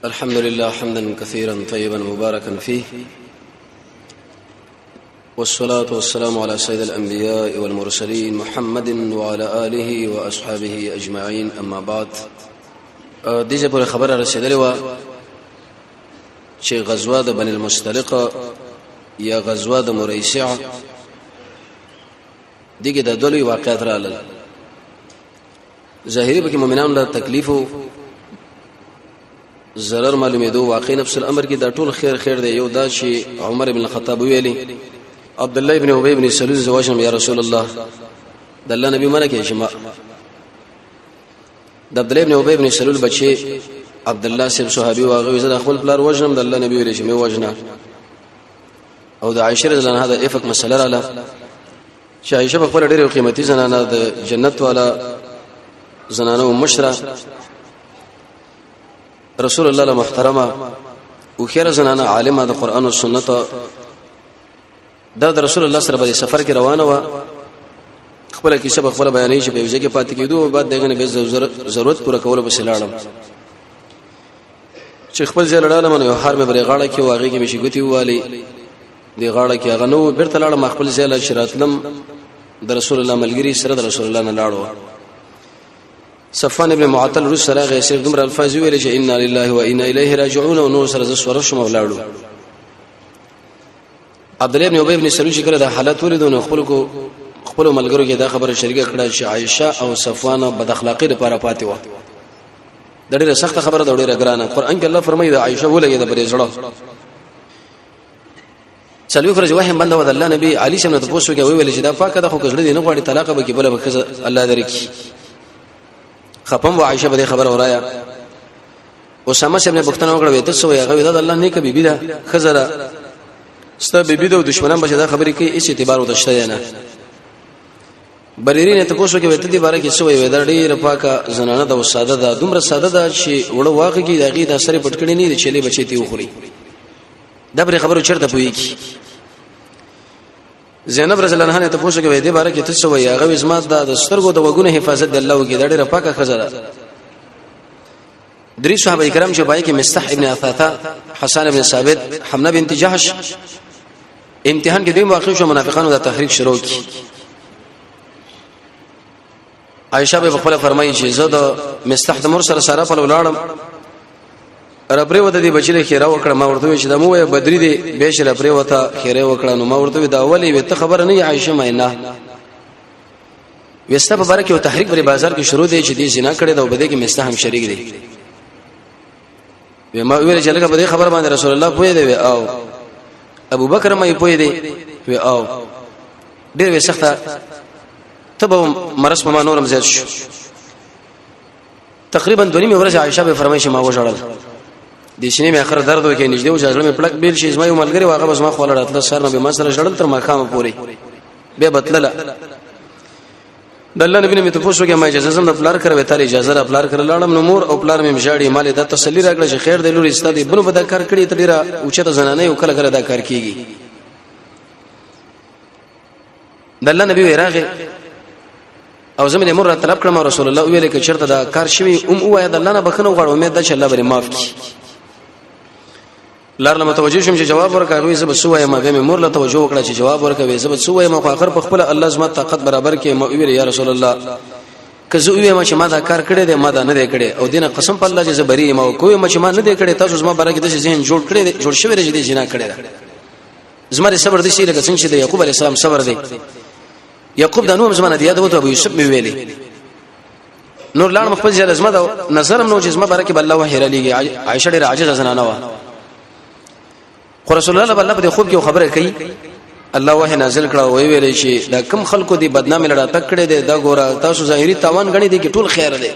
الحمد لله حمدا كثيرا طيبا مباركا فيه، والصلاة والسلام على سيد الأنبياء والمرسلين محمد وعلى آله وأصحابه أجمعين. أما بعد، دیجه پر خبر رسیدلی و چې غزوه د بني المستلق یا غزوه د مريسع دغه د دولي واقعات رااله. ظاهري به مؤمنان له تکلیف او ضرر معلومه دو واقع نفس الامر کې دا ټول خیر دی. یو دا چې عمر بن الخطاب ویلي عبد الله بن ابي بن سلول زواجم یا رسول الله د الله نبی مونږ کې شما د عبد الله بن ابي بن سلول بچي عبد الله سیب صحابي واغوي زړه خپل پلار وجنم د الله نبی ویلي چې مې وجنا او د عائشه رضی الله عنها د افق مسله رااله چې عائشه په خپل ډېر قیمتي زنانه د جنت والا زنانه او مشره رسول الله محترمه او خیر زنانه عالمه د قران او سنت د رسول الله سره په سفر کې روانه و. خپل کیسه په خپل بیانې چې په یوځای کې پاتې کېدو او بعد دغه نه به ضرورت پوره کول به سلاړم چې خپل ځای لړاله منو هر مې بری غاړه کې واغې کې مشي ګوتی والی دی غاړه کې هغه نو بیرته لاړم خپل ځای له شراتلم د رسول الله ملګری سره د رسول الله نه لاړو. صفوان ابن معطل رس سره غي سر دمر الفاظ ویل چې ان لله و انا الیه راجعون او نو سره ز سور شم ولاړو. عبد الله بن ابي بن سلول چې کله د حالت ولیدو خپل ملګرو کې دا خبره شریکه کړه چې عائشه او صفوان بد اخلاقی لپاره پاتې و. د ډېر سخت خبره د ډېر ګرانه قران کې الله فرمایي د عائشه ولګي د پرې زړه چلو فرج وه بنده ود الله نبی علي څنګه ته پوښتنه ویل چې دا پاکه د خو کړه دي نه غواړي طلاق به کې بل به الله درکې خپم و عائشه به خبر اورایا. اسامه ابن بختان وکړه وې ته سو یې غوې د الله نیکه بیبي ده خزره ستا بیبي ده دشمنان به دا خبرې کوي هیڅ اعتبار ودشته نه. بریرین ته کوشو کې وته دي باره کې سو یې د ډېر پاکه زنانه د ساده ده دومره ساده ده چې وړه واقع کې دغه د اثر پټکړې نه دي چلي بچي تی وخوري. دا بری خبرو چرته پوي کی زینب رضی الله عنها ته پوښتنه کوي د باره کې تاسو وایي هغه زما د سترګو د وګونو حفاظت د الله وکي د ډېر پاکه خزره. درې صحابه کرام چې پای کې مستح ابن اثاثه حسن ابن ثابت حمنه بنت جحش امتحان کې دوی واقع شو منافقانو د تحریک شروع کی. عائشه به خپل فرمایي چې زه د مستح د مور سره په ولاړم ربره وته دی بچی له خیره وکړه ما ورته چې د مو بدري دی به شر ربره وته خیره وکړه نو ما ورته دا اولی وته خبر نه عائشه مې نه وسته په بار کې او تحریک پر بازار کې شروع دی چې دی زنا کړي دا وبده کې مستهم شریک دی. ما ویل چې لکه په دې خبر باندې رسول الله پوي دی او ابو بکر مې پوي دی او ډېر سخته تبو مرس په ما نورم زیات شو. تقریبا دونی مې ورځ عائشه به فرمایي ما وژړل د شینې مې اخر درد وکړي نږدې و ځړل مې پلک بیل شي زما یو ملګری واغه بس ما خو لړتل سر نه به ما سره جړل تر ما خامه پوري به بتلله د الله نبی مې ته پوښتنه ما اجازه زم د پلار کړو ته اجازه را پلار کړل لاړم نو مور او پلار مې مشاړي مال د تسلی راکړه چې خیر دی لوري استاد بنو بد کار کړی ته ډیره اوچته زنانه یو کله کله دا کار کیږي. د الله نبی راغه او زمینه مر طلب کړم رسول الله ویل کې چرته دا کار شوی وای د الله نه بخنه غواړم امید ده چې الله به معاف کړي. لار لمه توجه شم چې جواب ورکړم زه به سوې ما به مور له توجه وکړه چې جواب ورکړم زه به سوې ما خو اخر په خپل الله زما طاقت برابر کې ما ویل یا رسول الله که زه وې ما چې ما دا کار کړی دی ما دا نه دی کړی او دینه قسم په الله چې زبري ما کوی ما چې ما نه دی کړی تاسو زما برکت د ذهن جوړ کړی جوړ شوی دی جنا کړی زما صبر دي چې لکه څنګه چې د یعقوب علی السلام صبر دی. یعقوب د نوم زمانه دی ادو ته ابو یوسف می ویلي نور لاړ مخفل جل ازمه دا نظرم نو چې زما برکه بالله وحی را لګي عائشه ډېر عاجز زنانه و. خو رسول الله بالله په خوب کې خبره کوي الله وحی نازل کړه وی ویل شي دا کم خلکو دی بدنامي لړا تک کړي دی دا ګوره تاسو ظاهري تاوان غني دي کې ټول خیر دی.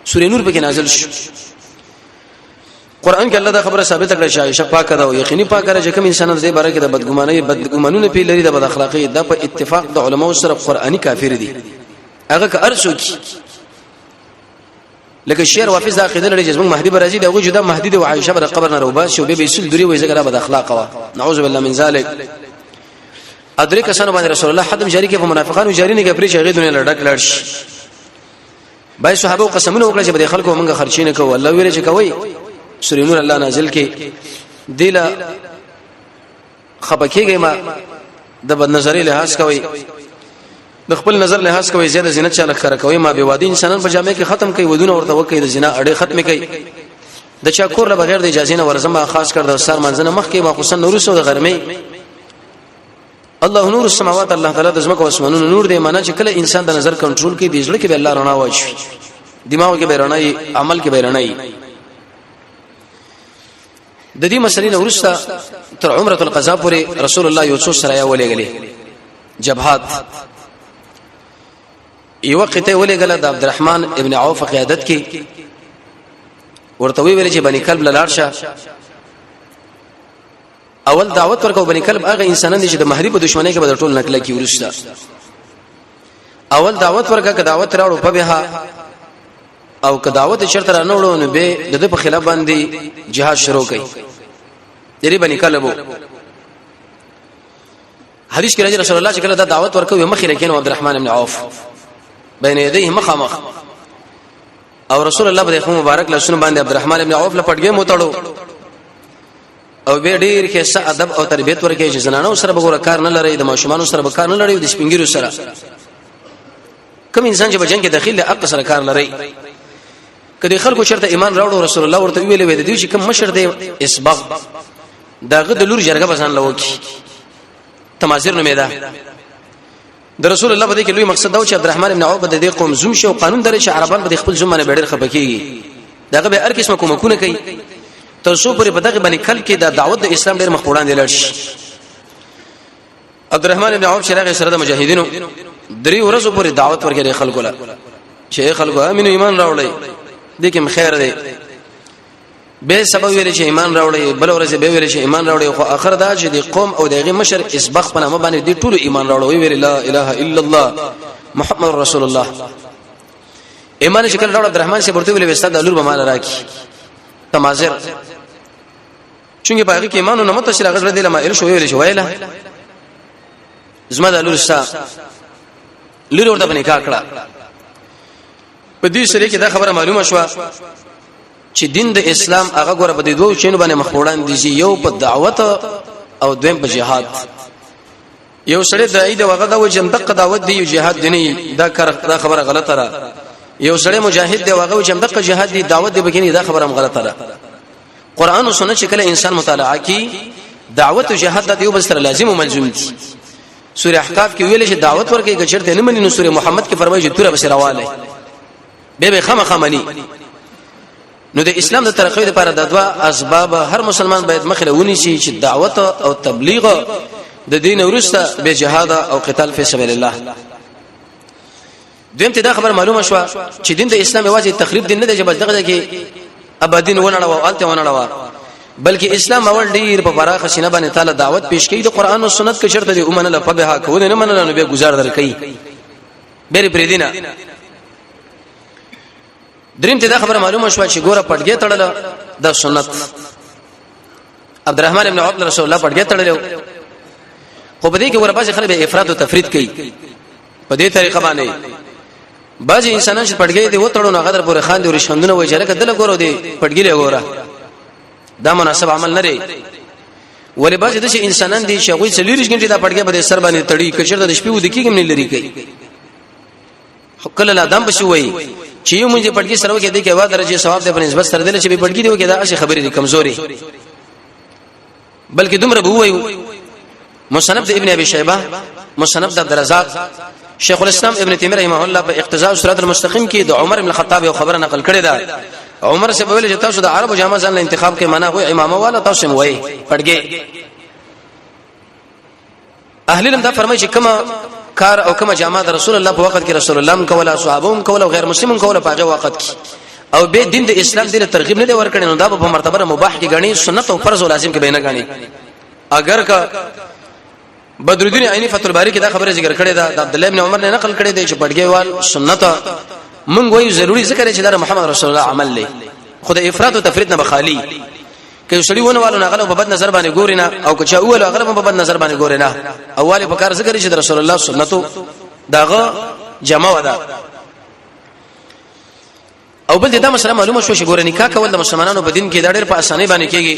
سورې نور په کې نازل شو. قران کې الله دا خبره ثابت کړه چې عائشه پاکه ده او یقیني پاکه ده چې کوم انسان دې باره کې د بدګمانونه په لري د بد اخلاقی د په اتفاق د علماو سره قرآني کافر دي. هغه که ارسو کی لکه شعر وافز عقیده لري چې مهدی برازي دغه جدا مهدی د عائشه بر قبر نه روباس شو به بیسل دوری وې زګره بد اخلاق وا نعوذ بالله من ذلک. ادري کسانو باندې رسول الله حدم جاری کې په منافقانو جاری نه کې پرې چې غیدونه لړډک لړ شي. بای صحابه قسمونه وکړه چې به خلکو مونږه خرچینه کوو الله ویل چې کوي سورې نور الله نازل کې دلا خپکیږي ما د بد نظری لحاظ کوي د خپل نظر لحاظ کوي زیاده زینت چاله خره کوي ما بيوادي انسانان په جامع کې ختم کوي ودونه ورته وکي د زنا اړې ختم کوي د چا کور له بغیر د اجازه نه ورزمه خاص کړ د سر منځنه مخ کې واخصن نورسو د غرمه الله نور السماوات الله تعالی د زمکو اسمانونو نور دی معنا چې کله انسان د نظر کنټرول کوي د ځل کې به الله رڼا واچي دماغ کې به رڼا وي عمل کې به رڼا وي د دې مسلې نه ورسته تر عمره القضاء پورې رسول الله یو څو سره ولېګلې جبهات یو وخت ته ولېګل د عبدالرحمن ابن عوف قیادت کې ورته ویل چې بني کلب لاړ شه اول دعوت ورکو بني کلب هغه انسانان دي چې د مهری په دښمنۍ کې به ټول نکله کې ورسته اول دعوت ورکا که دعوت راوړو په بها او که دعوت شرط را نه وړو نو به د په خلاف باندې jihad شروع کړي دری بني کلبو حدیث کې راځي رسول الله چې کله دا دعوت ورکو مخې لکه نو عبدالرحمن ابن عوف بین یدیه مخامخ او رسول الله په مبارک لاسونو باندې عبدالرحمن ابن عوف لپټګي موتړو او به ډیر کې څه ادب او تربيت ورکړي چې زنانو سره به کار نه لري د ماشومان سره به کار نه لري د سپینګیرو سره کوم انسان چې په جنگ کې داخله حق سره کار لري کله خلکو شرط ایمان راوړو رسول الله ورته ویلې وې د دې چې کوم مشر دی اسبغ داغه د لور جرګه بسان لوکي تماثیر نومې ده د رسول الله په دې کې لوی مقصد دا و چې عبدالرحمن ابن عوف د دې قوم زوم شو قانون درې چې عربان به خپل زمانه بیډر خپکیږي داغه به هر قسمه کومکونه کوي تر څو پرې په دغه باندې کل کې د دعوت د اسلام ډېر مخوړان دي لړش عبدالرحمن ابن عوف شریعه سره د مجاهدینو درې ورځې پورې دعوت ورکړي خلکو لا چې خلکو امینو ایمان راوړی دې کې خیر دی به سبب ویل چې ایمان راوړی بل ورځ به ویل چې ایمان راوړی خو اخر دا چې د قوم او دغه مشر اسبخ په نامه باندې دې ټول ایمان راوړی ویل لا اله الا الله محمد رسول الله ایمان چې کله راوړ عبدالرحمن سے ورته ویل وستا د لور به مال راکی تمازر چونګه باغی کې ایمانو نه متصل غږ دې لمه ال شو ویل شو ویله زما د لور ستا لور ورته باندې کا کړه په دې سره کې دا خبره معلومه شوه چې دین د اسلام هغه ګوره په دې دوه شینو باندې مخوړان دي یو په دعوت او دویم په جهاد یو سړی د عید وغه دا و چې دغه دعوت دی جهاد دی دا دا خبره غلطه را یو سړی مجاهد دی وغه چې دغه جهاد دی دعوت دی بګینی دا خبره هم غلطه را قران او سنت چې کله انسان مطالعه کی دعوت او جهاد د یو بل سره لازم او ملزوم دي سوره احقاف کې ویل چې دعوت ورکې ګچرته نه مني نو سوره محمد کې فرمایي چې توره بشراواله به خامخمنی نو د اسلام د ترقۍ لپاره د دوا اسباب هر مسلمان باید مخله ونی شي چې دعوت او تبلیغ د دین ورسته به جهاد او قتال فی سبیل الله دیم ته دا خبر معلومه شو چې دین د اسلام واجب تخریب دین نه دی چې بس دغه کې ابدین ونه او الته ونه لوا بلکې اسلام اول ډیر په براخه سینه باندې تعالی دعوت پیش کړي د قران او سنت کې شرط دی اومنه لفبها کو نه مننه نو به گزار درکې بیره پرې دینه دریم ته دا خبره معلومه شو چې ګوره پټګې تړل د سنت عبدالرحمن ابن عوف رسول الله پټګې تړل خو په دې کې ګوره بعض خلک به افراط او تفرید کوي په دې طریقه باندې بعض انسانان چې پټګې دي و تړو هغه در پورې خان دي ورشندونه وایي چې کله ګورو دي پټګې له ګوره دا مناسب عمل نه لري ولې بعض د انسانان دي چې غوي چلیرش غنټه دا پټګې په سر باندې تړي کچر د شپې ودی کېږي نه لري کوي کله لا دم بشوي چې یو مونږه پټګي سره وکړي د کې وا درجه ثواب د په نسبت سره دل چې به پټګي دی وکړي دا اصلي خبرې دي کمزوري بلکې دومره به وایو مصنف د ابن ابي شيبه مصنف د عبدالرزاق شیخ الاسلام ابن تیمیه رحمه الله په اقتضاء الصراط المستقیم کې د عمر بن الخطاب یو خبره نقل کړې ده عمر سے ویل چې تاسو د عربو جامه ځان له انتخاب کې معنا وي امامه والا تاسو مو وي پټګي اهل علم دا فرمایي چې کما کار او کما جامه د رسول الله په وخت کې رسول الله کوله صحابه کوله غیر مسلمان کوله په هغه وخت کې او به دین د اسلام دله ترغیب نه دی ورکړي نو دا په مرتبه مباح کې غني سنت او فرض او لازم کې به نه غني اگر کا بدر الدین عینی فتح الباری کې دا خبره ذکر کړې ده د عبد الله ابن عمر نه نقل کړې ده چې پټګي وال سنت مونږ وایو ضروری ذکر چې دا محمد رسول الله عمل لې خدای افراط او تفرید نه بخالي که سړي ونه والو نه غلو په بد نظر باندې ګورینا او که چا اول غلو په بد نظر باندې ګورینا اول په کار ذکر چې رسول الله سنتو داغه جمع ودا او بل دا مسله معلومه شو چې ګوره نکاح کول د مسلمانانو په دین کې دا ډېر په اسانۍ باندې کېږي.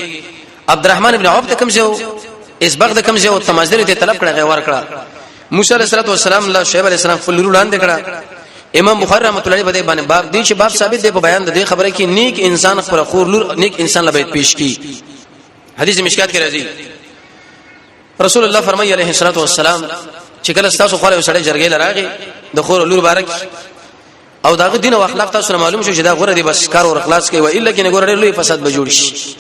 عبدالرحمن ابن عوف د کوم ځای اسبغ د کوم ځای او تمازدل ته طلب کړه غوړ کړه. موسی علیه السلام الله شعیب علیه السلام فل وړاندې کړه. امام بخاری رحمۃ اللہ علیہ باندې باب دی چې باب ثابت دی په بیان د دې خبره کې نیک انسان خپل خور لور نیک انسان لبیت پیش کی. حدیث مشکات کې راځي رسول الله فرمایي علیه الصلاه والسلام چې کله تاسو خو له سړی جرګې لراغي د خور لور بارک او داغه دین او اخلاق تاسو معلوم شو چې دا غوړه دی بس کار او اخلاص کوي و الا کې نه ګوره لوی فساد به جوړ شي.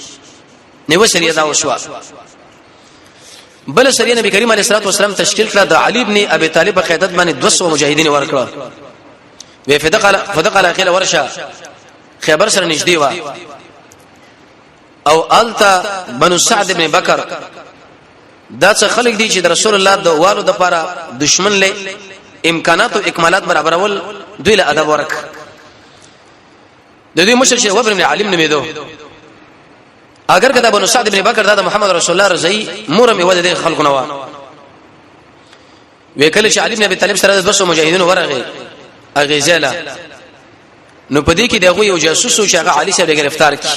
نو شریعت دا وشو. بل شریعت نبی کریم علیه الصلاه والسلام تشکیل کړه د علی ابن ابي طالب په قیادت باندې 200 مجاهدین ورکړه. وی فدقل خیل ورشه خیبر سره نږدې و او التا بنو سعد ابن بکر دا څه خلک دي چې د رسول الله د والو د لپاره دشمن له امکانات او اکمالات برابرول دوی له ادب ورک. د دې مشر شه وبر ابن عالم نمیدو اگر کدا بنو سعد ابن بکر دا محمد رسول الله رضی مور می ود د خلکو نو وکله چې علي ابن ابي طالب سره د 200 مجاهدین ورغه اغیزاله نو پدې کې دغه یو جاسوس چې هغه علي صاحب گرفتار کی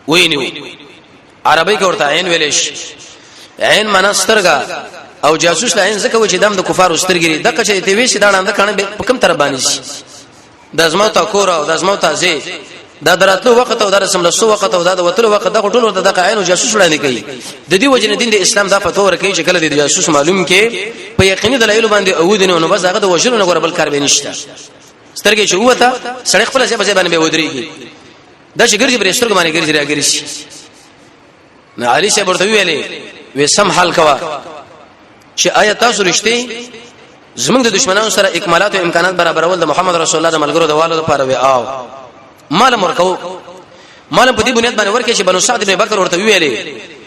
وینیو عربی کې ورته عین ویلش عین منسترګه او جاسوس لاین زکه و چې دم د کفار واسترګری دغه چې تی وی چې دا نن کنه په کوم تر باندې شي د ازموتا کور او د ازموتا زی دا دراتلو وخت او د رسم له سو وخت او د وتلو وخت د ټولو د عین او جاسوس وړاندې کوي. د دې وجنه دین د اسلام دا فتوا ورکوي چې کله د جاسوس معلوم کې په یقیني دلایل باندې او دینه نو بس هغه د وشرو نه غوړبل کار به نشته. سترګې چې وته سړی خپل ځای باندې به ودرېږي دا چې ګرځي بر سترګې باندې ګرځي راګرځي شي. نه علي صاحب ورته ویلې وې سم حل کوا چې آیات تاسو رښتې زمونږ د دشمنانو سره اکمالات او امکانات برابرول د محمد رسول الله د ملګرو د والو لپاره وي او مال مرکو مال په دې بنیاد باندې ورکه چې بنو سعد بن بکر ورته ویلې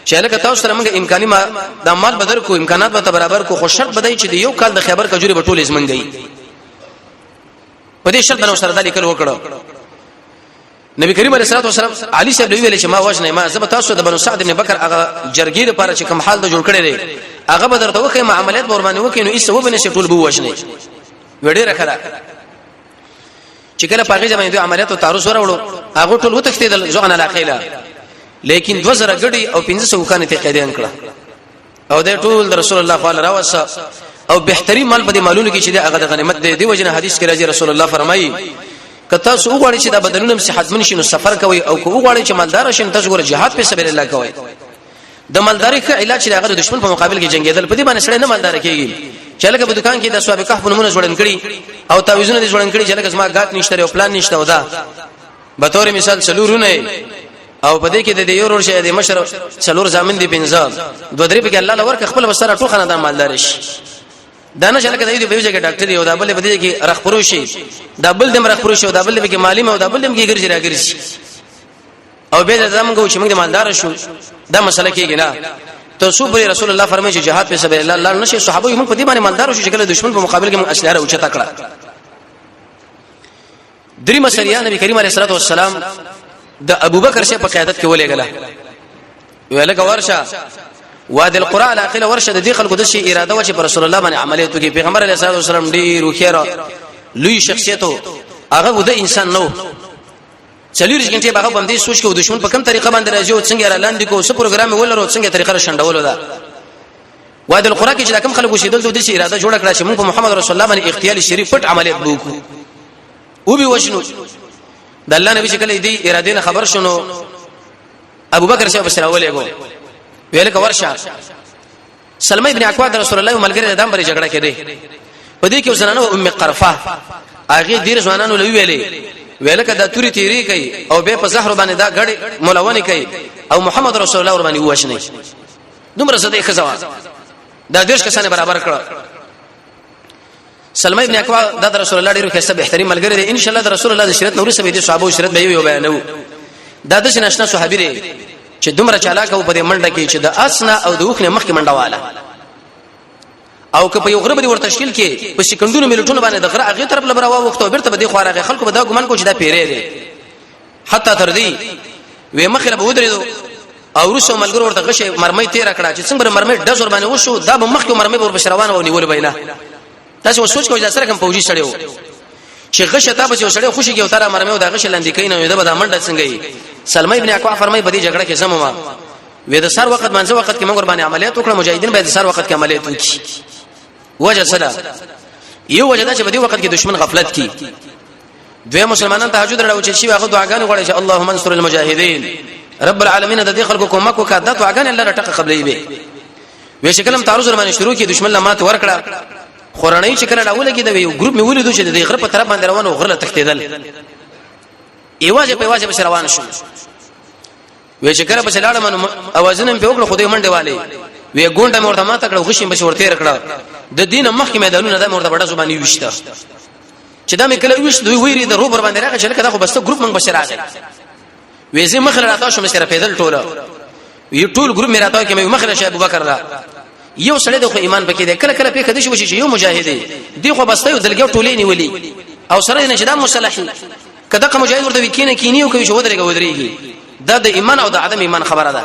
چې لکه تاسو سره موږ امکاني ما د مال بدر کو امکانات به برابر کو خو شرط بدای چې یو کال د خیبر کجوري بټول ازمنګي په دې شرط باندې سره د لیکل وکړو. نبی کریم علیه الصلاه والسلام علي صاحب ویلې چې ما وژنه ما زب تاسو د بنو سعد بن بکر هغه جرګې لپاره چې کوم حال د جوړ کړي لري هغه به درته وکي معاملات ور باندې وکي نو ایسه وبنه شي ټول بو وژنه وړي راخره چې کله پاګه ځمې دوی عملیات او تعرض وروړو هغه ټول وتښتیدل ځوان علاقه لیکن 2000 غړي او 1500 کانه ته قیدان کړه او د ټول رسول الله صلی الله علیه وسلم او بهترین مال په دې مالونو کې چې هغه د غنیمت دی وجنه حدیث کې راځي رسول الله فرمایي کته سو غواړي چې دا بدلونه صحت منشي نو سفر کوي او کو غواړي چې مالدار شین تاسو ګوره jihad په سبیل الله کوي. د مالداري ښه علاج هغه د دشمن په مقابل کې جنگیدل په دې باندې سره نه مالدار کېږي چې لکه په دکان کې د سواب کهف نمونه جوړن کړي او تعویذونه دي جوړن کړي چې لکه زما غاټ نشته او پلان نشته ودا به تور مثال څلورونه او په دې کې د یو ور شه د مشر څلور ځامن دي پنځه دوه درې په الله لور خپل بسره ټول خاندان مالدار شي دانه چې لکه د دې په یوه ځای کې ډاکټر یو دا بل په دې کې رخ پروشي دا بل د رخ پروشي دا بل کې مالی او دا بل کې ګرځي راګرځي او به زمونږ چې موږ مالدار شو دا مسله کېږي نه. تو صبر رسول الله فرمایي چې jihad په سبیل الله الله نشي صحابه موږ په دې باندې مالدار شو چې کله دشمن په مقابل کې موږ اسلحه او چتا کړه. درې مسریه نبی کریم علیه الصلاه والسلام د ابوبکر شه په قیادت کې ولېګله ویلګه ورشه وادي القرى الاخره ورشه د دې خلکو د شي اراده و چې رسول الله باندې عملیات کوي. پیغمبر علیه الصلاه والسلام ډیر خیر لوی شخصیت هغه و د انسان نو 40 غنټه هغه باندې سوچ کو دشمن په کوم طریقه باندې راځي او څنګه را لاندې کو څه پروګرام ولرو څنګه طریقه شندول دا وادي القرى کې چې کوم خلکو شیدل د دې اراده جوړ کړه چې موږ په محمد رسول الله باندې اغتیال شریف پټ عملیات وکړو او به وشنو د الله نبی شکل دې اراده نه خبر شونو ابوبکر شه بسره ولېګو ویلک ورشه سلمہ ابن اکوا د رسول الله ملګری د دم بری جګړه کړي په دې کې وسنانو ام قرفه هغه ډیر ځوانانو لوي ویلک د توري تیری کوي او به په زهر باندې دا غړي مولونی کوي او محمد رسول الله ور باندې وښني دومره زده خزوا دا دیش کسانه برابر کړه. سلمہ ابن اکوا د رسول الله ډیرو خسته بهترین ملګری دی ان شاء الله د رسول الله د شریعت نور سبې دي صحابه شریعت به یو بیانو دا د نشنا صحابي لري چې دومره چالاک او په منډه کې چې د اسنا او د وخنه مخکې منډه واله او که په یو غرب دی ور تشکیل کې په سکندونو ملټونو باندې د غره هغه طرف لبره وخته بیرته به دی خوارغه خلکو به دا ګمان کو چې دا پیری دی حتی تر دې وې مخله به ودرېدو او رسو ملګرو ورته غشه مرمۍ تیر کړه چې څنګه مرمۍ د زور باندې وشو دا به مخکې مرمۍ ور بشروانه و نیول بینه تاسو سوچ کوئ دا سره کوم فوجي سړیو چې غشه تا به سړی خوشي کې وتاره مرمه او دا غشه لاندې کین نو دا به منډه څنګه وي سلمہ ابن اکوع فرمای په دې جګړه کې سمما وې د سر وخت منځ وخت کې موږ باندې عملیات وکړه مجاهدین به د سر وخت کې عملیات وکړي وجه صدا یو وجه دا چې په دې وخت کې دشمن غفلت کی دوی مسلمانان تهجد راو چې شي هغه دعاګانې غواړي چې اللهم انصر المجاهدین رب العالمین د دې خلکو کومک وکړه د دعاګانې الله رټه قبلې به وې شکلم تعرض باندې شروع کی دشمن لمات ورکړه خورنۍ چې کله راول کې د یو ګروپ می ولیدو چې د غره په طرف باندې روانو غره تختیدل ایواجه په ایواجه به روان شو وې چې کله په لاړه اوازونه په وکړه خوده منډه والے وې ګونډه مورته ماته کړه غشیم به ورته رکړه د دین مخکې میدانونه د مورته بڑا زبانی وشته چې دا مې کله وښ دوی ویری د روبر باندې راغی چې لکه دا خو بس ګروپ منګ بشر راغی وې زه مخ راته شو مې سره پیدل ټوله یو ټول ګروپ مې راته کې مې مخ له ابو بکر را یو سړی د خو ایمان پکې دی کله کله په کده شو چې یو مجاهد دی خو بس یو دلګو ټولې نیولې او سره نه شدام مصالحي کله که مجاهد ورته وکینه کینیو کوي شو ودرېږي دا د ایمان او د عدم ایمان خبره ده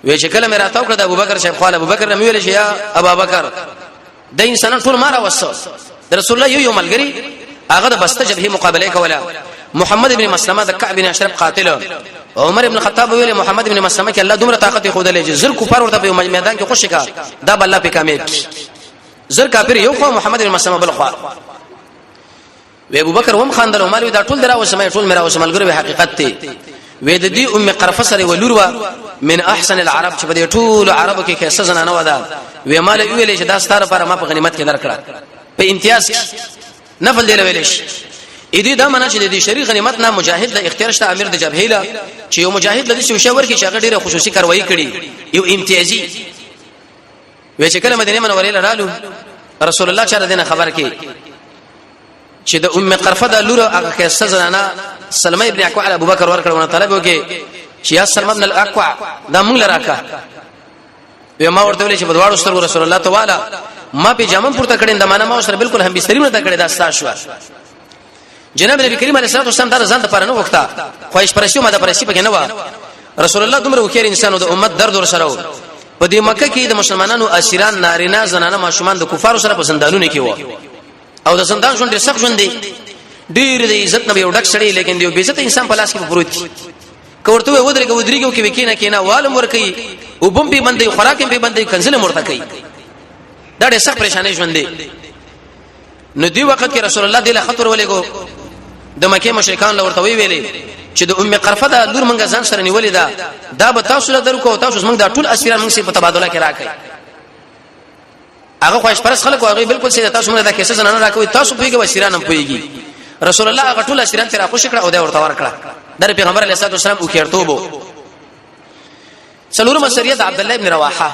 وې چې کله مې راته کړ د ابو بکر صاحب خپل ابو بکر مې ویل چې یا ابو بکر د انسان ټول مارا وسو د رسول الله یو ملګری هغه د بسته جبهه مقابله کوله محمد ابن مسلمه د کعب بن اشرف قاتل عمر ابن الخطاب ویل محمد ابن مسلمه کې الله دومره طاقت خو دلې چې زر کفار ورته په میدان کې خوشی کا دا بل الله په کامیاب کی زر کافر یو خو محمد ابن مسلمه بل خو و ابو بکر هم خاندل عمر دا ټول دراو سمای ټول میرا وسملګری به حقیقت ته و د دې ام قرفه سره ولور من احسن العرب چې په ټول عربو کې کیسه زنانه ودا و مال ویل چې دا ستاره پر ما په غنیمت کې درکړه په امتیاز نفل دی ویل شي اې دې دا معنا چې د شریک غنیمت نه مجاهد د اختیار شته امیر د جبهه لا چې یو مجاهد لدی شو شاور کې شاګه ډیره خصوصي کاروایی کړي یو امتیازي و چې کله مدینه منورې لرالو رسول الله چا دینه خبر کې چې د ام قرفه د لور هغه کیسه زنانه سلمہ ابن اکوع ابو بکر ورکړونه طلب وکي چې یا سلمہ ابن الاکوع دا مونږ لراکا و ما ورته ویل چې په دواړو سترګو رسول الله تعالی ما په جامن پورته کړي د معنا ما سره بالکل هم بسترونه تا کړي دا ستاسو جناب نبی کریم علیه الصلاه والسلام دا ځان ته پرنه وخته خواهش پرشتو ماده پرشتي پکې نه و رسول الله دومره وکړي انسانو د امت درد ور سره په دې مکه کې د مسلمانانو اسیران نارینه زنانه ماشومان د کفارو سره په زندانونو کې و او د زندان ژوند ډېر سخت ژوند دی ډېر د عزت نه یو ډک سړی لیکن دی به عزت انسان په لاس کې پروت دی کوړته ودرېږي کې وکینه کینا والم ور کوي او بم په باندې خوراک په باندې کنزله مرته کوي دا ډېر سخت پریشانې ژوند دی نو دی وخت کې رسول الله دله خطر ولېګو د مکه مشرکان لورته ویلې چې د ام قرفه د لور منګه ځان سره نیولې دا به تاسو له درکو تاسو موږ دا ټول اسیران موږ په تبادله کې راکړي هغه خوښ پرس خلک هغه بالکل سي تاسو موږ دا کیسه زنانه راکوي تاسو پیګه وسیران هم پیږي رسول الله هغه ټول اسیران تر خوش کړه او دا ورته ورکړه در پیغمبر علیه الصلاه والسلام او کېرتوبو څلورم سریه د عبد الله ابن رواحه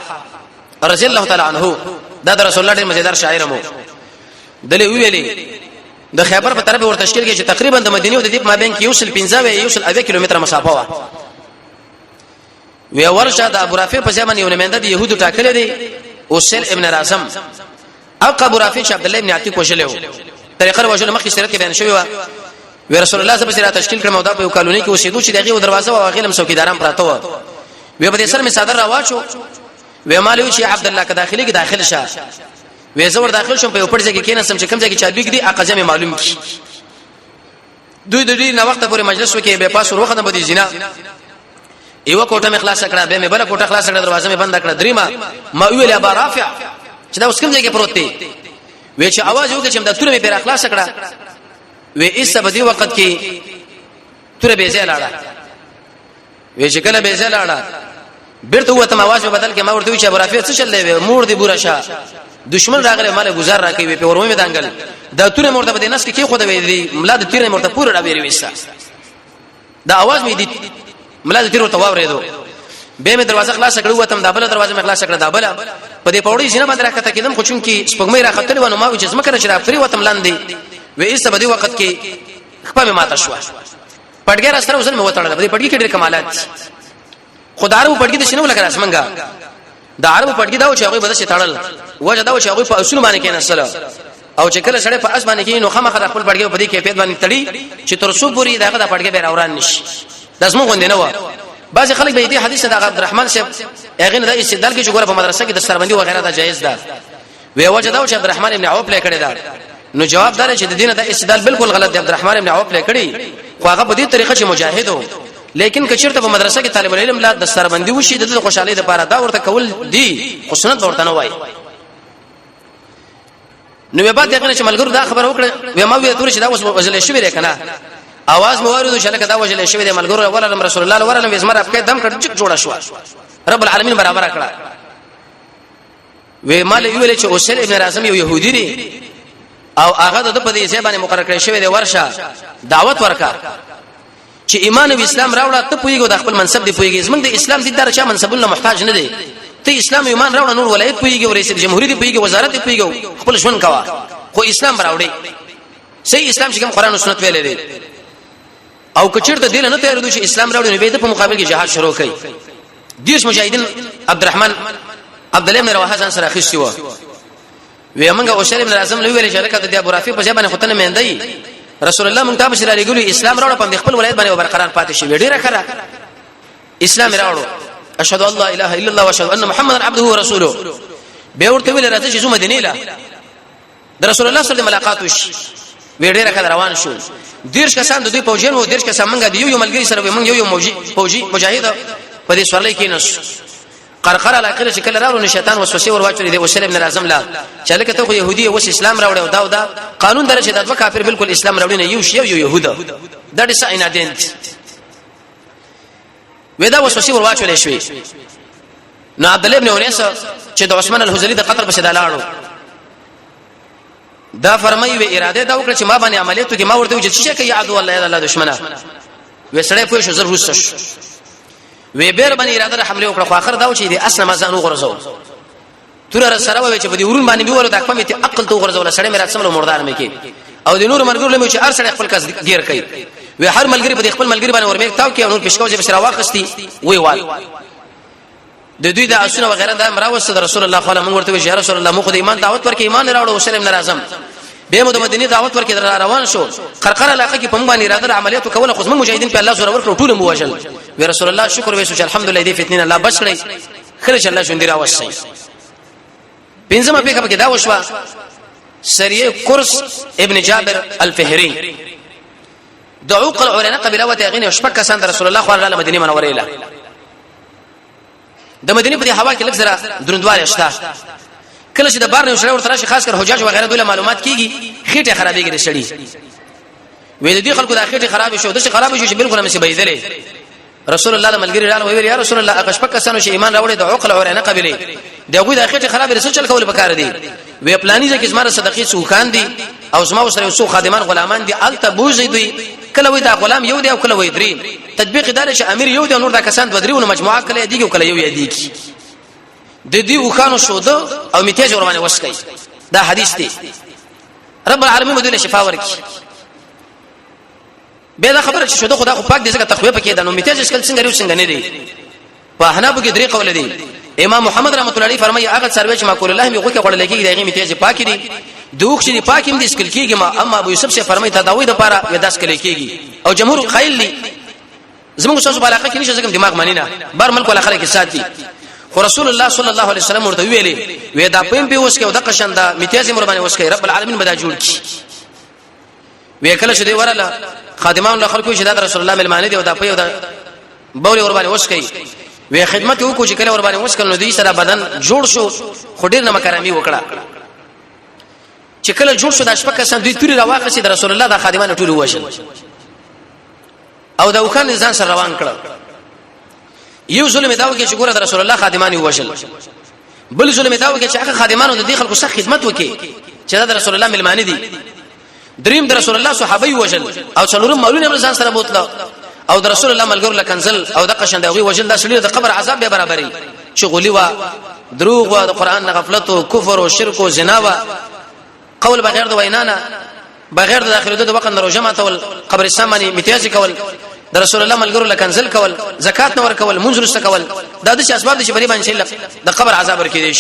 رضی الله تعالی عنه دا د رسول الله ډېر مزیدار شاعر مو دله ویلي د خیبر په طرف ور تشکیل کې چې تقریبا د مدینه او د دیپ مابین کې یوصل 15 کیلومتر مسافه و وی ورشه د ابو رافع په ځمن یو نماینده د يهودو ټاکل دي اوسل ابن راسم او ابو رافع چې عبد الله ابن عتیق وشلو طریقه وجه مخکې سیرت کې بیان شوی و وی رسول الله صلی الله علیه وسلم تشکیل کړ مودا په کالونی کې اوسېدو چې دغه دروازه او غیلم څوکیداران پراته و وی په دې سره می صدر راواچو وی مالوی چې عبد الله که داخلي کې داخل شه وې زور داخل شوم په یو پړ ځای کې کېناسم چې کوم ځای کې چابي کې دي اقزه معلوم کی دوی د دې نو وخت پورې مجلس وکي به پاس وروخه نه بدی زنا یو کوټه مې خلاص کړه به مې بل کوټه خلاص کړه دروازه مې بند کړه دریما ما ویل ابا رافع چې دا اوس کوم ځای کې پروت دی وې چې आवाज وکړ چې دا تور مې پر اخلاص کړه وې ایسه بدی وخت کې تور به ځای لاړه وې چې کله به ځای لاړه بیرته وته आवाज په بدل کې ما ورته چې ابو رافع څه چلې مور دی بورشه دشمن راغله مال گزار راکوي په ورمه دانګل دا تور مرده په نس کې خو د وی ملاد تیر مرده پور را ویری وستا دا आवाज مې دي ملاد تیر ورته واورېدو به مې دروازه خلاص کړو وته دا بل دروازه مې خلاص کړه دا بل په دې پوړې سینه باندې راکته کېدم خو چون کې سپګمې راختلې ونه ما چې زمکه شراب فری وته ملاندې وې ایسه په دې وخت کې خپل ماته شو پټګر سره وزن مې وتړل په دې پټګي کې ډېر کمالات خدارو پټګي د شنو لګا اسمنګا دا عربو پټګي دا و چې هغه بده شي تړل وجه دا و چې هغه په اصول باندې کې نسل او چې کله سړی په اس باندې کې نو خامخ خپل پټګي په دې کیفیت باندې تړي چې تر څو پوری داغه د پټګي به راوران نشي لازم غوندې نه و بعض خلک به دې حدیث د عبدالرحمن صاحب هغه نه د استدلال کې چې ګوره په مدرسه کې د سربندي وغیرہ دا جایز ده وی وجه دا و چې عبدالرحمن ابن عوف لیکړی دا نو جواب دار چې د دینه د استدلال بالکل غلط دی. عبدالرحمن ابن عوف لیکړي خو هغه په دې طریقه چې مجاهد و، لیکن کچرته په مدرسه کې طالب العلم لا د سربندي وشي د خوشحالي لپاره دا ورته کول دي، خو سنت ورته نه وای. نو به بعد دغه چې ملګرو دا خبر وکړه و ما وی تور چې دا اوس وجل شوی دی کنه، आवाज مو ورودو چې لکه دا وجل شوی دی ملګرو ولرم رسول الله ولرم وزمر اپ کې دم کړ چې جوړه شو رب العالمین برابر کړه. و مال ویل چې اوسل ابن راسم یو يهودي دی او هغه د په دې ځای باندې مقرر کړی شوی دی ورشه دعوت ورکا چې ایمان او اسلام راوړه ته پویګو د خپل منصب دی پویګې زمونږ د اسلام دي درچا منصبونه محتاج نه دی، ته اسلام ایمان راوړه نور ولایت پویګو رئیس جمهوریت دی پویګو وزارت دی پویګو خپل ژوند کوا خو اسلام راوړي صحیح اسلام چې کوم قران او سنت ویلې دي. او کچیرته دین نه تیار دي چې اسلام راوړي نو به د په مقابل کې جهاد شروع کړي. دیش مجاهدین عبدالرحمن عبد الله بن رواحه ځان سره اخیستی و ویمنګه او شریف بن اعظم لوي ویل چې لکه د ابو رافع په ځای باندې خدانه مهندای رسول الله مونږ ته بشرا لګولي اسلام راوړ په خپل ولایت باندې برقرار پاتې شي ډیره خره اسلام راوړو اشهد ان لا اله الا الله واشهد ان محمدا عبده ورسوله به ورته ویل راځي چې مدینه له د رسول الله صلی الله علیه وسلم ملاقات وشي ډیره خره روان شو. دیرش کسان د دوی پوجین وو دیرش کسان مونږ دی یو ملګری سره مونږ یو فوجي مجاهد په دې سورلې کې نس قرقره علاقه چې کله راو نه شیطان وسوسه ور واچولې دی وسلم بن اعظم لا چې لکه ته خو يهودي او اسلام راوړ او دا قانون درشه د کافر بالکل اسلام راوړي نه یو شی یو يهودا دا د ساينادنت ودا وسوسه ور واچولې شوې. نو عبد الله ابن انیس چې د عثمان الحجری د قتل په شدا لاړو دا فرمایي و اراده دا وکړه چې ما باندې عملیاتو کې ما ورته چې شي کوي عدو الله دشمنه وسړې پوه شو زر وسش وی بیر باندې اراده حمله وکړه خو اخر دا و چې دې اسنه مزانو غرزو تر سره و چې په دې ورون باندې ویول د خپل ته عقل تو غرزول سړی مې راتسملو مردار مې کې او د نور مرګور له چې هر سړی خپل کس ګیر کوي وی هر ملګری په خپل ملګری باندې ورمې تاو کې نور پښکو چې بشرا واخستي وی وال د دوی د اسنه وغیرہ د امراوسته د رسول الله صلی الله علیه وسلم ورته یا رسول الله مخ د ایمان دعوت ورکې ایمان راوړو وسلم ناراضم به مو د مدینه دعوت ورکې روان شو قرقره علاقه کې په موږ باندې اراده عملیاتو کوله خو موږ مجاهدین په الله زور ورکړو ټول مو وجل وی رسول الله شکر ویسو چې الحمدلله دې فتنه الله بچ کړی خیر چې الله شوندې راوستي. پنځمه په کې دا وشوا سریه کورس ابن جابر الفهري دعوق العلماء قبيله وتغني وشبك سند رسول الله صلی الله علیه مدینه منوره اله د مدینه په هوا کې لږ زره دروندواله شته کله چې د بار نه شړې ورته راشي خاص کر حجاج وغیرہ دوله معلومات کیږي خېټه خرابېږي شړې وې د دې خلکو د خېټه خراب شو د څه خراب شو چې بالکل هم سي بيدلې رسول الله ملګری راغله ویل یا رسول الله اغشپک سنو چې ایمان راوړې د عقل عورانه قبيله دغه د خېټه خراب رسول چل کول پکاره دي وې پلاني ځکه زما صدقې سوخان دي او زما سره سو خادمان غلامان دي الته بوزي دوی کله وې دا غلام یو دی او کله وې درې تطبیق دار چې امیر یو دی نور دا کسان بدريونه مجموعه کله دي او کله یو دی کی د دې وخانو شو ده او میته جوړونه وسکي دا حدیث دی رب العالمین مدله شفا ورکی به دا خبره چې شو ده خدا خو پاک دې څنګه تخویه پکې ده نو میته څنګه څنګه نه دی په حنابو کې درې قول دي. امام محمد رحمت الله علیه فرمایي هغه سروي چې ماکول الله می غوکه خړل کېږي دغه میته پاک دي دوخ چې پاکیم دي سکل کېږي ما اما ابو یوسف سے فرمایي تداوی د پاره وداس کړي کېږي او جمهور خیل دي زموږ څه په علاقه کې نشه ځکه دماغ مانی نه بار ملک ولا خلک ساتي خو رسول الله صلی الله علیه وسلم ورته ویلي وې دا پم په اوس کې او د قشنده میتیازي مر باندې اوس کې رب العالمین بدا جوړ کی وې کله چې دی وراله خادمان له خلکو چې د رسول الله ملمانه دی او دا په او د بول ور باندې اوس کې وې خدمت وکړو چې کله ور باندې اوس کله نو دې سره بدن جوړ شو خو ډیر نه مکرامي وکړه چې کله جوړ شو د شپه کسان دوی توري راواخه چې د رسول الله د خادمان ټول وشل او دا وکړ ځان سره روان کړ یو ظلم دا وکړي چې ګوره د رسول الله خادمانی وشل بل ظلم دا وکړي چې هغه خادمانو د دې خلکو سره خدمت وکړي چې د رسول الله ملمانه دي دریم د رسول الله صحابي وشل او څلورم مولوی ځان سره بوتله او د رسول الله ملګر لکنزل او د قشندوی وجل د شړې د قبر عذاب به برابرۍ شغلی وا دروغ وا د قران غفلت او کفر او شرک او زنا وا قول بغیر د وینانا بغیر د اخرت د وقت نور جماعت او قبرستان باندې امتیاز کول د رسول الله ملګر لکنزل کول زکات نور کول منځ رسته کول دا د اسباب دي چې بری باندې د قبر عذاب ورکې دي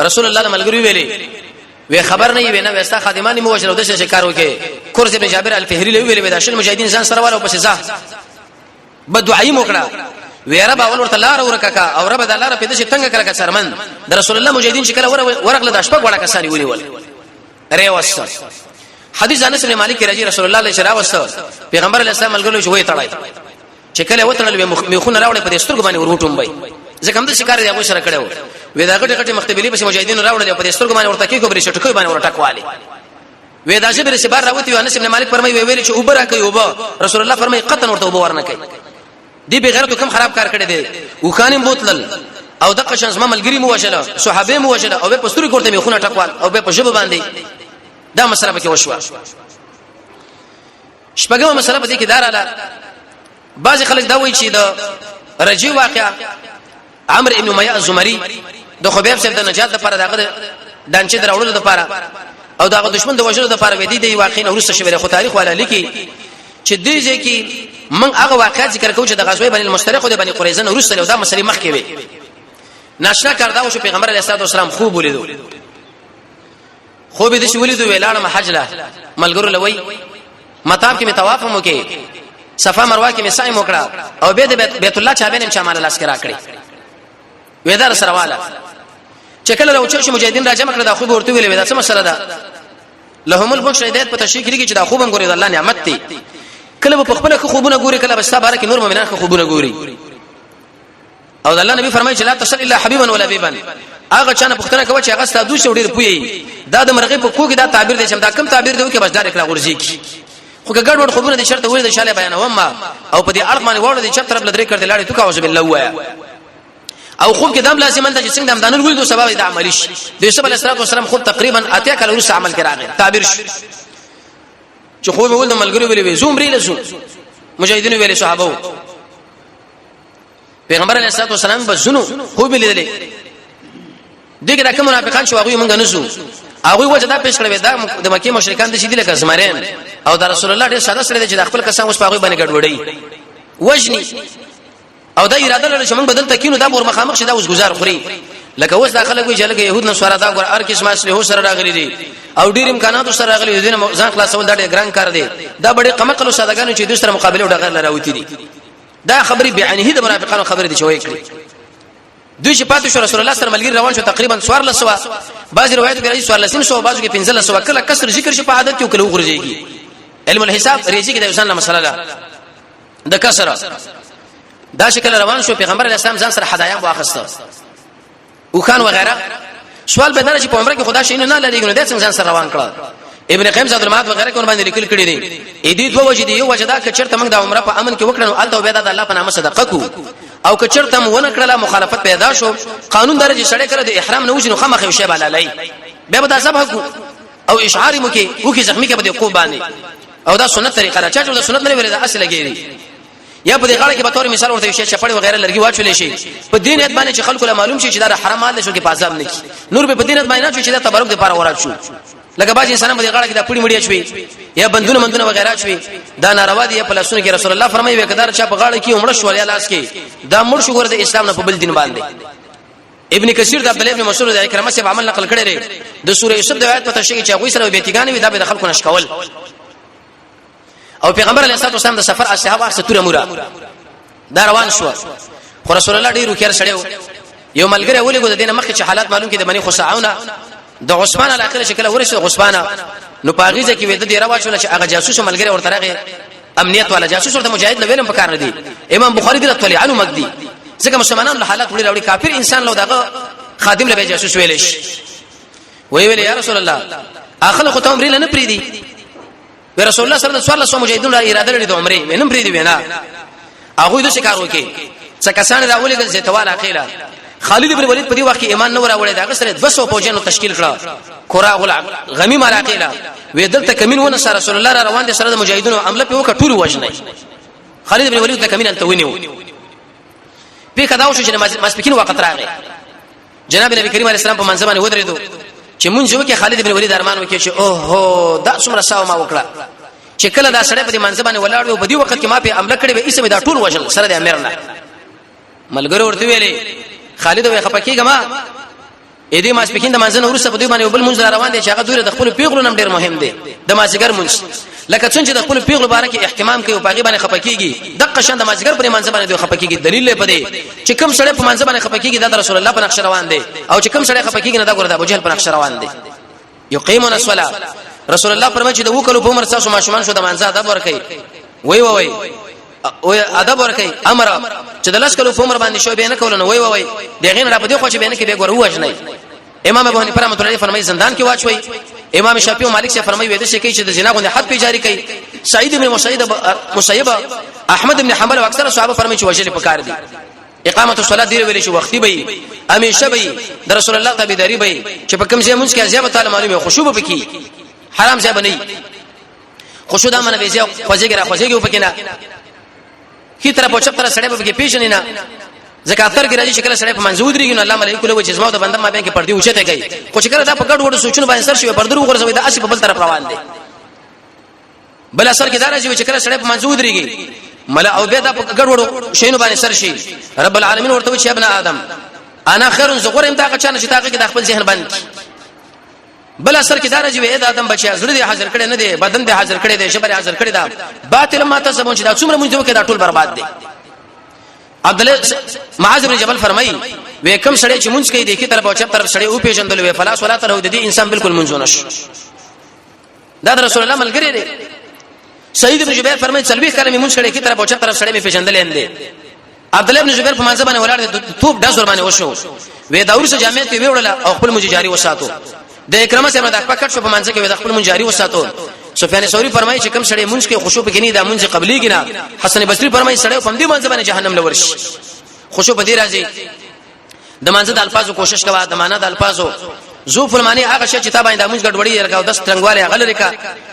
رسول الله ملګری ویلي وی خبر نه وي نه وستا خادمانی مو وجره د څه کار وکي کورس ابن جابر الفهري له ویلي د شل مجاهدین ځان سره والو پسې ځه بدعای موکړه ویره باول ورته لار ورکا او رب د لار په دې څنګه کړه سرمن د رسول الله مجاهدین چې کله ورغله د شپه غوړه کسانی ونیول ری وسته حدیث انس بن مالک رضی رسول الله علیه السلام وسته پیغمبر علیه السلام ملګرو شوې تړای چې کله وترل به میخونه راوړې په سترګو باندې ورټوم وای ځکه هم د شکار دی هغه سره کړو وې دا غټه مختبلی په مجاهدین راوړل په سترګو باندې ورته کې کوبري شټکوي باندې ورټکواله وې دا چې بر سبار راوتی انس بن مالک فرمایي ویل چې اوبره کوي اوبه رسول الله فرمایي قطن ورته اوبه ورنه کوي دی به غیرت کوم خراب کار کړی دی او خانم بوتلل او دغه شانس ما ملګری مو وشله صحابه مو وشله او په سترګو ورته میخونه ټکوال او په جبه باندې دا مسله به کې وشوه شپږمه مسله په دې کې داراله بعض خلک دا وایي چې د رجی واقعا عمرو ابن امیہ الزمری د خبیب صاحب د نجات لپاره دغه دانچې دراوړلو لپاره او دغه دشمن د وژلو لپاره وې دي واقعا ورسته شوی خو تاریخ ولا لیکي چې دې ځکه من هغه واقعات ذکر کوم چې د غزوه بنی المستلق او د بنی قریظه نو ورسته دا مسلې مخ کې وي ناشنا کړدا او پیغمبر علیه الصلاه والسلام خوب ولیدو خوب دې شو ولیدو ویلاړه حجله ملګرو لوي مطاف کې متواف مو کې صفا مروه کې مسای مو کړه او به د بیت الله چا بینم چا مال لاس کرا کړی وېدار سره والا چې کله راوچو چې مجاهدین را جمع کړه دا خوب ورته ویلې دا څه مسله ده لهم البشر هدایت په تشریح کې چې دا خوب هم ګوري د الله نعمت دی کله په خپل خوبونه ګوري کله بس تبارک نور مؤمنان خوبونه ګوري او د الله نبی فرمایي چې لا تصل الا حبيبا ولا بيبا هغه چانه پښتنه کوي چې هغه ستاسو شو ډیر پوي دا د مرغې په کوګه دا تعبیر دی چې دا کم تعبیر دی چې بس دا کړه ورځي کی خو ګډ وډ خوبونه دي شرط وې د شاله بیانوم ما او په دې اړه باندې وړو دي چې طرف لدري کړل لاړې تو کاوځ بالله وایا او خوب کې دام لازم ده چې څنګه دم دانل ولې سبب د عملی شي د یوسف علیه السلام خوب تقریبا اتیا کله ورسره عمل کراغه تعبیر چې خوب ول د ملګری ویلې زوم ری لسو مجاهدین ویلې صحابه پیغمبر علیه الصلاه والسلام بزنو خوب لیدلې دغه کوم منافقان شو هغه مونږ نسو هغه وجدا پیش کړو دا د مکه مشرکان د شیدل لکه زمرین او د رسول الله ډېر ساده سره چې د خپل کسان اوس په هغه باندې ګډوډي وجني او دا اراده لري چې موږ بدل تکینو دا مور مخامخ شي دا اوس گزار خوري لکه اوس داخله کوي چې لکه يهود نو سره دا ګور ار کس ماسله هو سره راغلي دي او ډیر امکانات سره راغلي دي نو ځان خلاصول دا ډېر ګران کار دی دا ډېر قمقلو سادهګانو چې د سره مقابله وډغه لراوتی دي دا خبري بیانه د منافقانو خبره دي چې وایي کړی دوی چې پاتې شو رسول الله سره ملګری روان شو تقریبا 1400 بعض روایتو کې 1400 بعضو کې 1500 کله کسر ذکر شي په عادت کې کله وګرځيږي علم الحساب ریزي کې د انسان مسله ده د کسر دا شکل روان شو پیغمبر علیه السلام ځان سره هدايا واخسته او خان وغيرها سوال به درجه په عمره کې خدا شي نه لري نو د څنګه ځان سره روان کړه ابن قیم زاد المعاد وغيرها کوم باندې لیکل کړي دي اې دې دوه وجې دي یو وجدا ک چرته موږ د عمره په امن کې وکړو الته به د الله په نامه صدقه کو او ک چرته مو ونه کړله مخالفت پیدا شو قانون درجه سړی کړه د احرام نه وځي نو خمخ یو شی بالای به دا سبب او اشعار مو کې وکي زخمی کې به کو باندې او دا سنت طریقه ده چې دا سنت نه ویل دا اصل لګیږي یا په دې غاړه کې به تور مثال ورته شي چپړې وغیرہ لرګي واچولې شي په دین ات باندې چې خلکو له معلوم شي چې دا حرام مال شو کې پازاب نه کی نور به په دین ات باندې چې دا تبرک لپاره ورات شو لکه باج انسان په دې غاړه کې دا پړی مړی شوی یا بندونه مندونه وغیرہ شوی دا ناروا دي په لاسونو کې رسول الله فرمایي وکدار چې په غاړه کې عمره شو یا لاس کې دا مړ شو ګور د اسلام نه په بل دین باندې ابن کثیر د عبد الله بن مسعود د اکرامه سے عمل نقل کړی دی د سوره یوسف د آیات په تشریح کې غوي سره بیتګانی وي دا به خلکو نشکول او پیغمبر علیه الصلاه والسلام د سفر اصحاب ستوره مراد دا روان شو خو رسول الله ډیرو خیر سړیو یو ملګری ولې کو د دینه مخکې حالات معلوم کې د بني خصاعونه د عثمان علی اخر شکل ورسره عثمان نو پاغیزه کې وې د ډیره واچول چې هغه جاسوس ملګری ورته راغی امنیت والا جاسوس ورته مجاهد لویلم پکار نه دی امام بخاری د طلع عنه مګدی ځکه مسلمانانو له حالات وړي راوړي کافر انسان لو دغه خادم له جاسوس ویلش وی یا رسول الله اخل خو ته عمرې نه پریدي رسول الله صلی الله علیه وسلم مجاهدون اراده لري د عمرې نه پریدي وینا هغه د شکار وکي څه کسان راولې د زیتوال اخیلا خالد بن ولید په دې وخت کې ایمان نه وراوړی دا سره 200 فوجانو تشکیل کړه کورا غمی مراقیلا وې دلته کمین ونه سره رسول الله روان دي سره د مجاهدونو عمله په وکړه ټول وژنې خالد بن ولید د کمین ته ونیو په کدا وشو چې مسپکین وخت راغی جناب نبی کریم علیه السلام په منځ باندې ودرېدو چې مونږ یو کې خالد بن ولید ارمان وکړي چې اوه دا څومره ساو ما وکړه چې کله دا سړی په دې منځ باندې ولاړ و په دې وخت کې ما په عمله کړې به اسمه دا ټول وژل سره د امرنا ملګرو ورته ویلې خالد وې خپکیګه ما اې دې ماسپکین د منځنه ورسره په دې باندې بل منځ روان دي چې هغه دوی د خپل پیغلو نم ډیر مهم دي د مازیګر منځ لکه څنګه د خپل پیغلو باره کې احتمام کوي او باغی باندې خپکیږي دغه شان د مازیګر پر منځ باندې دوی خپکیږي دلیل په دې چې کوم سړی په منځ باندې خپکیږي د رسول الله په نقش روان دي او چې کوم سړی خپکیږي نه دا ګور د ابو جهل په نقش روان دي یقیمون الصلاه رسول الله فرمایي چې د وکړو په عمر تاسو ماشومان شو د مانځه ادب ورکړي وای او ادب ورکړي امر چې د لاس کلو په عمر باندې شو به نه کولنه وای دغه نه را پدې خو چې به نه کې به ګور وښنی امام ابو حنیفه رحمۃ اللہ فرمایي زندان کې واچوي امام شافعي او مالک سے فرمایي وې د شي کې چې د زنا غوندې حد په جاری کړي سعید بن مسیب احمد بن حنبل او اکثر صحابه فرمایي چې وجل په کار دي اقامت الصلاه دی ویل شي وختي به همیشه به د رسول الله تابعداري به چې په کوم ځای مونږ کې ازیابه تعالی معلومه خشوع به کی حرام ځای بنئ خشوع د منه به ځای خوځيږي په کې نه کی طرف او چپ طرف سړی به کې پیژنې نه زکاتر کې راځي شکل سړی په منځو درېږي نو الله ملائکه له وجه زما د بنده ما به کې پردي اوچته کوي خو چې کله دا په ګډ وډ سوچونه باندې سر شي پردرو ورسوي دا اسی په بل طرف روان دي بل اثر کې دا راځي چې کله سړی په منځو درېږي ملا او به دا په ګډ وډ شینو باندې سر شي رب العالمین ورته وي چې ابن ادم انا خیر زغور امدا قچانه چې تاګه کې د خپل ذهن باندې بل اثر کې دا راځي اې د ادم بچي زړه دې حاضر کړي نه دي بدن دې حاضر کړي دي شبر حاضر کړي دا باطل ماته سمون چې دا څومره مونږ کې دا ټول برباد دي عبد الله معاذ بن جبل فرمایي وې کم سړی چې مونږ کوي د کی طرف او چپ طرف سړی او پیژندل وې فلا صلات له د دې انسان بالکل مونږ نش دا رسول الله ملګری دی سعید بن جبیر فرمایي چلوي کلمې مونږ کړي کی طرف او چپ طرف سړی می پیژندل اندې عبد الله بن جبیر په منځ باندې ولاړ دی توپ داس ور باندې وشو وې دا ورسره جامع کې ویوړل او خپل مونږ جاری وساتو د اکرامه سره د پکټ شو په منځ کې د خپل مونږ جاری وساتو سفیان ثوری فرمایي چې کم سړی مونږ کې خشوع پکې نه د مونږ قبلي کې نه حسن بصری فرمایي سړی په دې منځ باندې جهنم لورش خشوع په دې راځي د منځ د الفاظو کوشش کوا د معنا د الفاظو زو فرمانی هغه شی چې تابع د مونږ ګډوډي ورکاو د سترنګواله غلره کا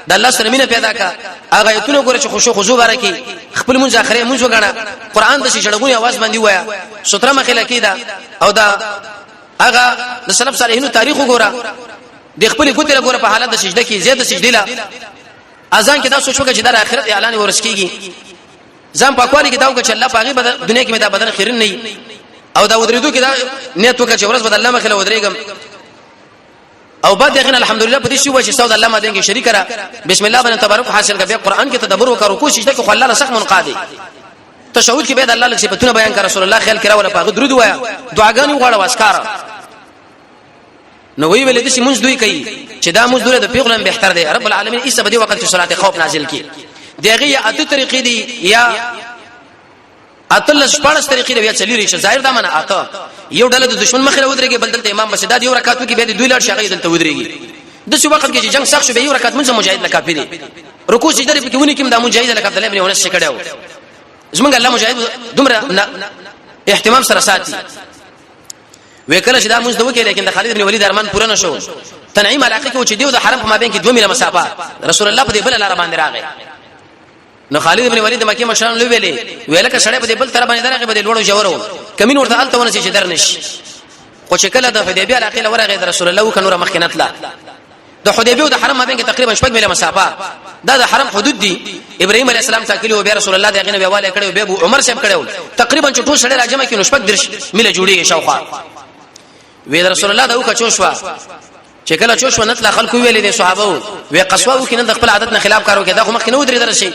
د الله سره مینه پیدا کا هغه ایتونه ګوره چې خشوع خضوع ورکی خپل مونږ اخره مونږ وګڼه قران د شړګونی आवाज باندې وایا ستره مخله کیدا او دا هغه د سلف صالحینو تاریخ وګوره د خپل ګوتره ګوره په حالت د سجده کې زیاده سجده لا اذان کې دا سوچ وکړه چې د آخرت اعلان ورس کیږي ځم پاکوالي کې دا وکړه چې الله پاغي بدل دنیا کې مې دا بدل خیرن نه او دا ودریدو کې دا نیت وکړه چې ورس بدل الله مخله ودرېګم او بعد دغه الحمدلله په دې شی و چې سود الله ما دې کې شریک را بسم الله باندې تبارک حاصل کړه قرآن کې تدبر وکړو کوشش دې کو الله سخت منقادي تشهود کې به الله لږ صفاتونه بیان کړ رسول الله خیال کړه ولا پاغ درود وایا دعاګانې وغواړه واسکار نو وی ویل دي چې مونږ دوی کوي چې دا مونږ دوی د پیغمبر بهتر دی رب العالمین ایسه په دې وخت کې صلات خوف نازل کی دغه یا اته طریقې دي یا اتل شپارس طریقې دی یا چلی ریشه ظاهر دا منه اته یو ډله د دشمن مخه ودرېږي بل دلته امام بسداد یو رکعاتو کې به دوی لړ شغې دلته ودرېږي د څو وخت کې چې جنگ سخت شو به یو رکعات مونږ مجاهد لکافي دي رکوع سجده په کې ونی کوم د مجاهد لکه عبد الله ابن انس کړهو زمونږ الله مجاهد دومره اهتمام سره ساتي وکړه چې دا موږ دوه کې لیکن د خالد بن ولید ارمان پوره نشو تنعیم علاقه کې چې دیو د حرم په مابین کې 2 میله مسافه رسول الله په دې بل لار باندې راغی نو خالد بن ولید مکه مشران لوي ویل کې سړی په دې بل تر باندې درغه په دې لوړو جوړو کمین ورته الته ونه چې درنش خو چې کله د حدیبیه علاقه له ورغه رسول الله کنور مخکنت لا د حدیبیه او د حرم مابین کې تقریبا 8 میله مسافه دا د حرم حدود دي ابراهيم عليه السلام تاکلی او بیا رسول الله دغه نه ویواله کړو به ابو عمر صاحب کړو تقریبا ټول سړی راجمه کې نو 8 درش میله جوړیږي شاوخوا وی رسول الله دا وکچوشوا چې کله چوشوا نتل خلکو ویلې دي صحابه وی قصوا وکینه د خپل عادت نه خلاف کارو کې دا خو مخ نه ودرې درشي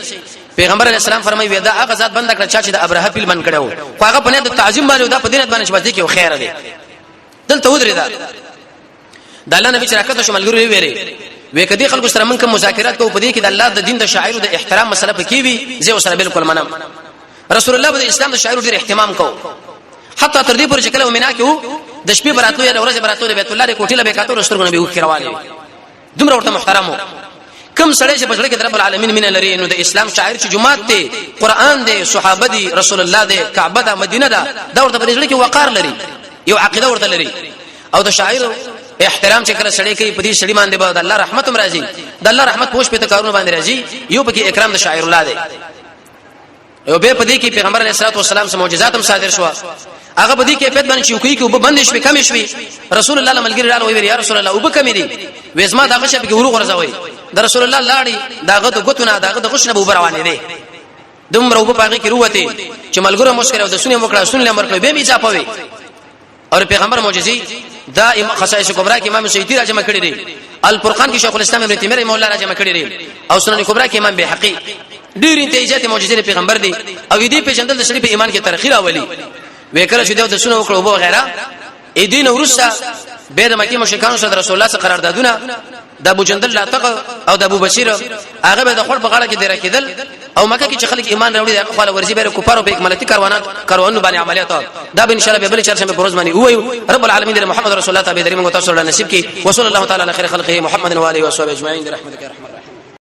پیغمبر علیه السلام فرمایي وی دا هغه ذات بند کړ چې د ابراهه پیل من کړو خو هغه په نه د تعظیم باندې دا په دینت باندې چې باندې کې خیر دی دلته ودرې دا د الله نبی چې راکته شملګری ویری وی کدي خلکو سره من کوم مذاکرات کوو په دې کې د الله د دین د شاعر د احترام مسله پکې وي زه سره بالکل منم رسول الله د اسلام د شاعر ډیر اهتمام کوو حتی تر دې پورې چې کله ومنه کې د شپې براتو یا ورځې براتو د بیت الله د کوټې له بیکاتو رستورګونه به وکړواله دومره ورته محترمو کم سړی چې بجړه کې رب العالمین مين لري نو د اسلام شاعر چې جمعات دی قران دی صحابه دی رسول الله دی کعبه ده مدینه ده دا ورته بجړه کې وقار لري یو عقیده ورته لري او د شاعر احترام چې کله سړی کوي په دې سړی باندې به الله رحمت هم راځي د الله رحمت پوښ په کارونه باندې راځي یو پکې اکرام د شاعر الله دی یو به په دې کې پیغمبر علیه الصلاه والسلام سره معجزات هم صادر شو هغه په دې کې په باندې چوکۍ کې وب بندش په کم شوي رسول الله ملګری راو وی یا رسول الله وب کم دي وېزما دغه شپه کې ورو غرزوي د رسول الله لاړی داغه د غتونه داغه د غشنه به روانې دي دومره وب پاږي کې وروته چې ملګرو مشکره د سنې مکړه سنې امر کړو به می ځاپوي او پیغمبر معجزي دا خصائص کبرا کې امام سیوطی راجمه کړی دی الفرقان کې شیخ الاسلام ابن تیمیه مولا راجمه کړی دی او سنن کبرا کې امام بهقي ډیر انتهاجات معجزې پیغمبر دی او دې په جندل د شریف ایمان کې ترخیر اولی وکړه چې د سنو وکړو وغیرہ اې دین ورسره به د مکه مشرکانو سره رسول الله سره قراردادونه د ابو جندل لاتق او د ابو بشیر هغه به د خپل بغاړه کې دره کېدل او مکه کې چې خلک ایمان راوړي د خپل ورزي به کفارو په اکمالتي کاروانونو باندې عملیات دا به ان شاء الله به بل چرشنبه پروز باندې وایو رب العالمین محمد رسول الله تعالی دریم او تاسو له نصیب کې وصلی الله تعالی علی خیر خلقه محمد و علیه و صحبه اجمعین برحمتک.